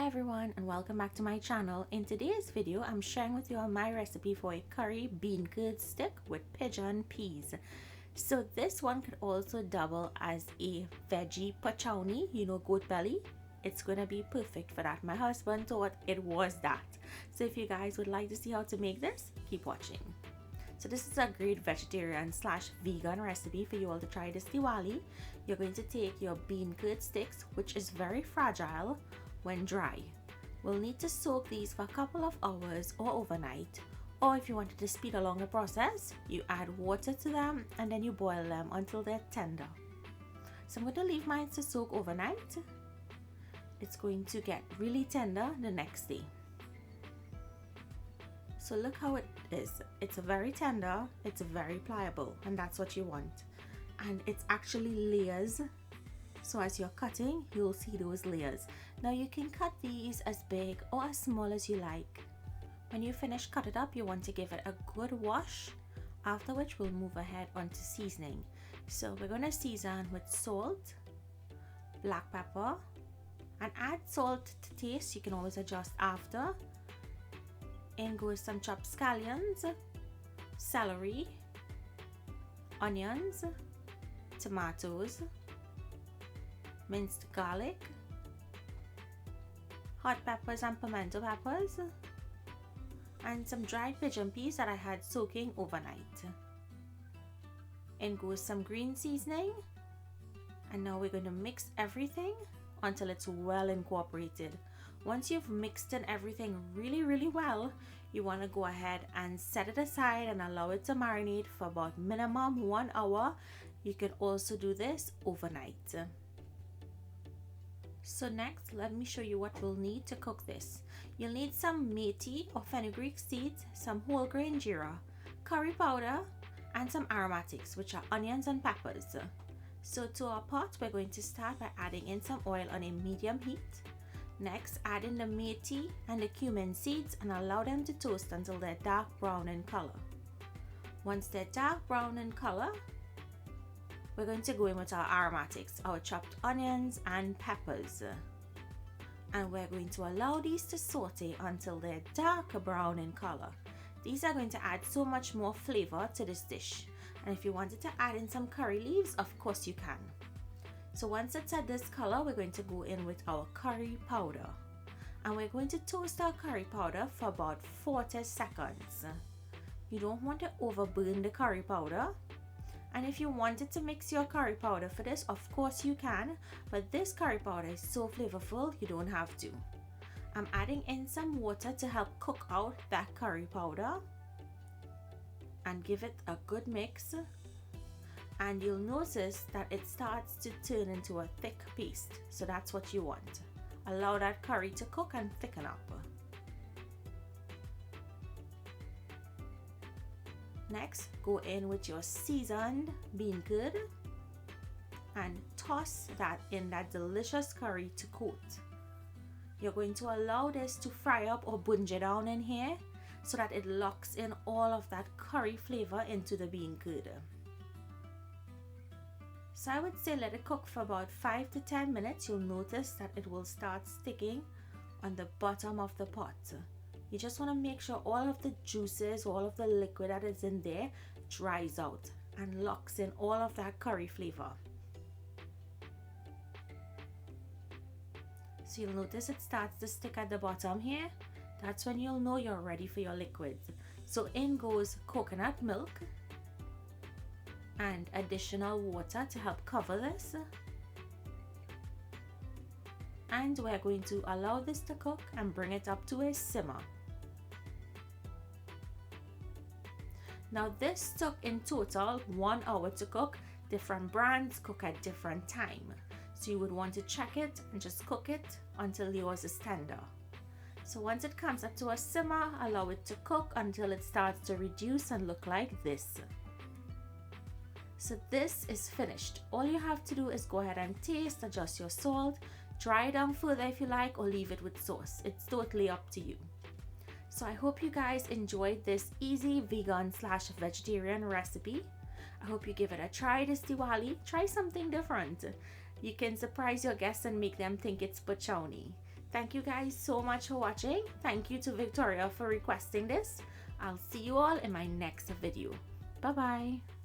Hi everyone and welcome back to my channel. In today's video, I'm sharing with you my recipe for a curry bean curd stick with pigeon peas. So this one could also double as a veggie pachowni, goat belly. It's gonna be perfect for that. My husband thought it was that. So if you guys would like to see how to make this, keep watching. So this is a great vegetarian / vegan recipe for you all to try this Diwali. You're going to take your bean curd sticks, which is very fragile when dry. We'll need to soak these for a couple of hours or overnight. Or if you wanted to speed along the process, you add water to them and then you boil them until they're tender. So I'm going to leave mine to soak overnight. It's going to get really tender the next day. So look how it is. It's very tender, it's very pliable, and that's what you want. And it's actually layers. So as you're cutting, you'll see those layers. Now you can cut these as big or as small as you like. When you finish cut it up, you want to give it a good wash, after which we'll move ahead onto seasoning. So we're going to season with salt, black pepper, and add salt to taste. You can always adjust after. In goes some chopped scallions, celery, onions, tomatoes, minced garlic, hot peppers and pimento peppers, and some dried pigeon peas that I had soaking overnight. In goes some green seasoning, and now we're going to mix everything until it's well incorporated. Once you've mixed in everything really well, you want to go ahead and set it aside and allow it to marinate for about minimum 1 hour. You can also do this overnight. So next, let me show you what we'll need to cook this. You'll need some methi or fenugreek seeds, some whole grain geera, curry powder, and some aromatics, which are onions and peppers. So to our pot, we're going to start by adding in some oil on a medium heat. Next, add in the methi and the cumin seeds and allow them to toast until they're dark brown in color. Once they're dark brown in color, we're going to go in with our aromatics, our chopped onions and peppers. And we're going to allow these to saute until they're dark brown in color. These are going to add so much more flavor to this dish. And if you wanted to add in some curry leaves, of course you can. So once it's at this color, we're going to go in with our curry powder. And we're going to toast our curry powder for about 40 seconds. You don't want to overburn the curry powder. And if you wanted to mix your curry powder for this, of course you can. But this curry powder is so flavorful, you don't have to. I'm adding in some water to help cook out that curry powder. And give it a good mix. And you'll notice that it starts to turn into a thick paste. So that's what you want. Allow that curry to cook and thicken up. Next, go in with your seasoned bean curd and toss that in that delicious curry to coat. You're going to allow this to fry up or bunge down in here so that it locks in all of that curry flavor into the bean curd. So I would say let it cook for about 5 to 10 minutes. You'll notice that it will start sticking on the bottom of the pot. You just want to make sure all of the juices, all of the liquid that is in there dries out and locks in all of that curry flavor. So you'll notice it starts to stick at the bottom here. That's when you'll know you're ready for your liquids. So in goes coconut milk and additional water to help cover this. And we're going to allow this to cook and bring it up to a simmer. Now this took in total 1 hour to cook. Different brands cook at different time. So you would want to check it and just cook it until yours is tender. So once it comes up to a simmer, allow it to cook until it starts to reduce and look like this. So this is finished. All you have to do is go ahead and taste, adjust your salt, dry it down further if you like, or leave it with sauce. It's totally up to you. So I hope you guys enjoyed this easy vegan / vegetarian recipe. I hope you give it a try this Diwali. Try something different. You can surprise your guests and make them think it's pachowni. Thank you guys so much for watching. Thank you to Victoria for requesting this. I'll see you all in my next video. Bye bye.